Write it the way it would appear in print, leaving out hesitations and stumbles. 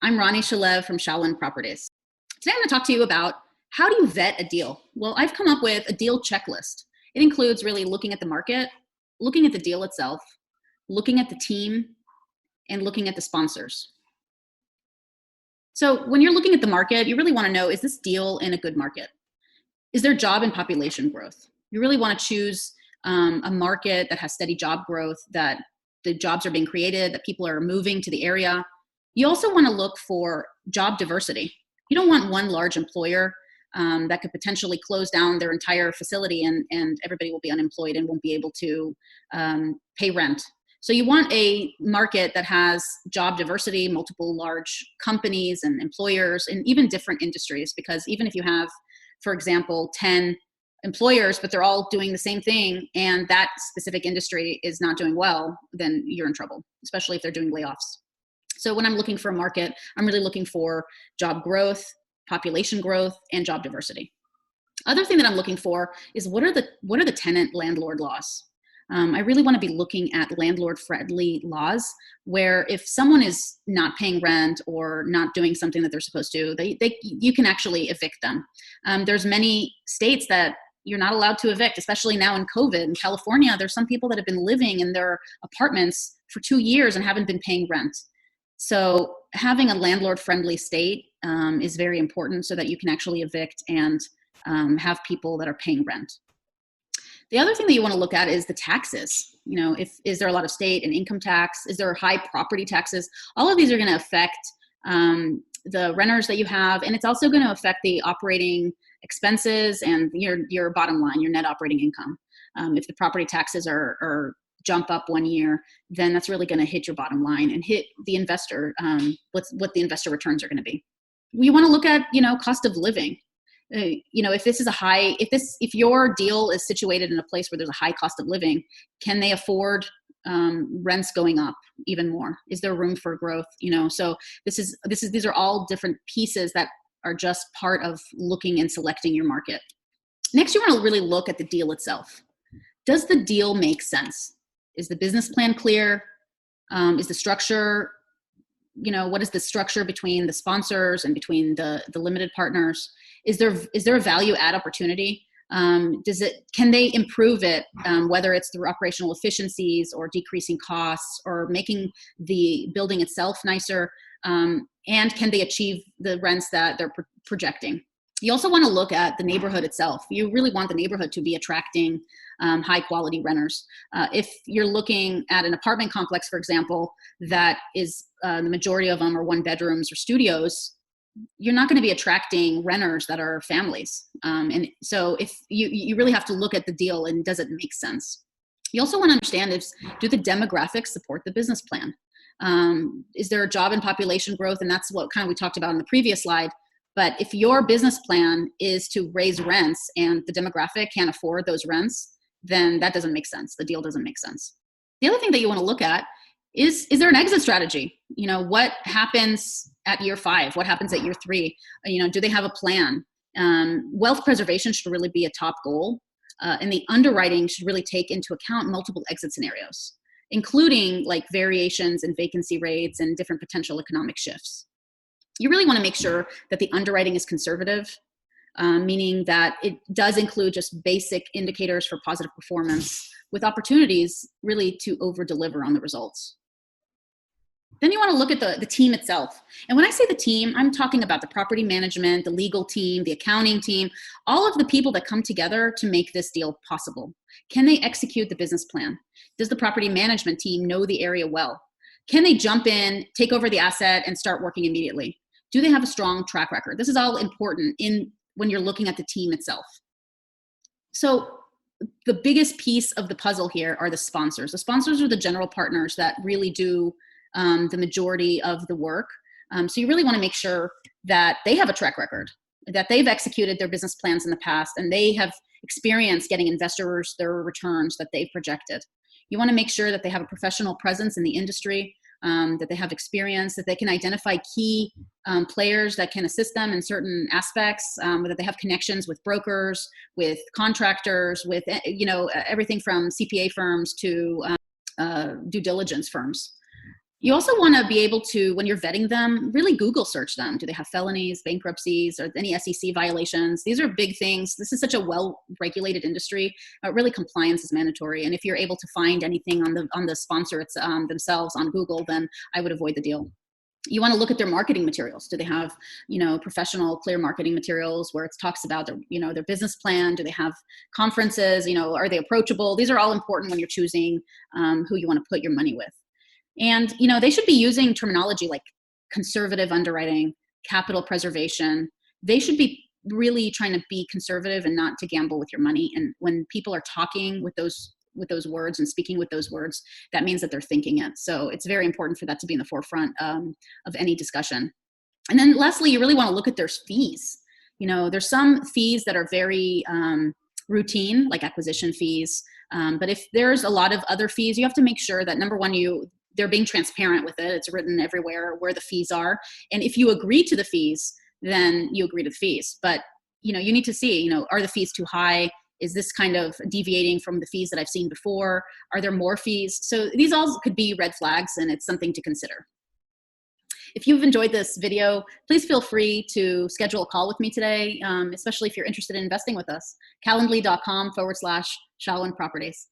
I'm Ronnie Shalev from Shaolin Properties. Today I'm going to talk to you about how do you vet a deal? Well, I've come up with a deal checklist. It includes really looking at the market, looking at the deal itself, looking at the team, and looking at the sponsors. So when you're looking at the market, you really want to know, is this deal in a good market? Is there job and population growth? You really want to choose a market that has steady job growth, that the jobs are being created, that people are moving to the area. You also want to look for job diversity. You don't want one large employer that could potentially close down their entire facility and everybody will be unemployed and won't be able to pay rent. So you want a market that has job diversity, multiple large companies and employers, and even different industries, because even if you have, for example, 10 employers, but they're all doing the same thing, and that specific industry is not doing well, then you're in trouble, especially if they're doing layoffs. So when I'm looking for a market, I'm really looking for job growth, population growth, and job diversity. Other thing that I'm looking for is what are the tenant landlord laws? I really want to be looking at landlord-friendly laws where if someone is not paying rent or not doing something that they're supposed to, you can actually evict them. There's many states that you're not allowed to evict, especially now in COVID. In California, there's some people that have been living in their apartments for 2 years and haven't been paying rent. So having a landlord-friendly state is very important so that you can actually evict and have people that are paying rent. The other thing that you want to look at is the taxes. You know, is there a lot of state and income tax? Is there high property taxes? All of these are going to affect the renters that you have, and it's also going to affect the operating expenses and your bottom line, your net operating income. If the property taxes are jump up 1 year, then that's really going to hit your bottom line and hit the investor, what the investor returns are going to be. You want to look at, cost of living. If your deal is situated in a place where there's a high cost of living, can they afford rents going up even more? Is there room for growth? So these are all different pieces that are just part of looking and selecting your market. Next, you want to really look at the deal itself. Does the deal make sense? Is the business plan clear? Is the structure, what is the structure between the sponsors and between the limited partners? Is there a value add opportunity? Can they improve it, whether it's through operational efficiencies or decreasing costs or making the building itself nicer? And can they achieve the rents that they're projecting? You also want to look at the neighborhood itself. You really want the neighborhood to be attracting high quality renters. If you're looking at an apartment complex, for example, that is the majority of them are one bedrooms or studios, you're not going to be attracting renters that are families. And so if you really have to look at the deal and does it make sense? You also want to understand do the demographics support the business plan? Is there a job and population growth? And that's what kind of we talked about in the previous slide. But if your business plan is to raise rents and the demographic can't afford those rents, then that doesn't make sense. The deal doesn't make sense. The other thing that you want to look at is there an exit strategy? What happens at year 5? What happens at year 3? Do they have a plan? Wealth preservation should really be a top goal. And the underwriting should really take into account multiple exit scenarios, including like variations in vacancy rates and different potential economic shifts. You really want to make sure that the underwriting is conservative, meaning that it does include just basic indicators for positive performance with opportunities really to over-deliver on the results. Then you want to look at the team itself. And when I say the team, I'm talking about the property management, the legal team, the accounting team, all of the people that come together to make this deal possible. Can they execute the business plan? Does the property management team know the area well? Can they jump in, take over the asset, and start working immediately? Do they have a strong track record? This is all important when you're looking at the team itself. So the biggest piece of the puzzle here are the sponsors. The sponsors are the general partners that really do the majority of the work. So you really want to make sure that they have a track record, that they've executed their business plans in the past, and they have experienced getting investors their returns that they've projected. You want to make sure that they have a professional presence in the industry, that they have experience, that they can identify key players that can assist them in certain aspects, that they have connections with brokers, with contractors, with everything from CPA firms to due diligence firms. You also want to be able to, when you're vetting them, really Google search them. Do they have felonies, bankruptcies, or any SEC violations? These are big things. This is such a well-regulated industry. Really, compliance is mandatory. And if you're able to find anything on the sponsor themselves on Google, then I would avoid the deal. You want to look at their marketing materials. Do they have, professional, clear marketing materials where it talks about their business plan? Do they have conferences? Are they approachable? These are all important when you're choosing who you want to put your money with. And, they should be using terminology like conservative underwriting, capital preservation. They should be really trying to be conservative and not to gamble with your money. And when people are talking with those words and speaking with those words, that means that they're thinking it. So it's very important for that to be in the forefront of any discussion. And then lastly, you really want to look at their fees. There's some fees that are very routine, like acquisition fees. But if there's a lot of other fees, you have to make sure that, number one, they're being transparent with it. It's written everywhere where the fees are. And if you agree to the fees, then you agree to the fees. But, you need to see, are the fees too high? Is this kind of deviating from the fees that I've seen before? Are there more fees? So these all could be red flags, and it's something to consider. If you've enjoyed this video, please feel free to schedule a call with me today, especially if you're interested in investing with us. Calendly.com/Shalwin Properties.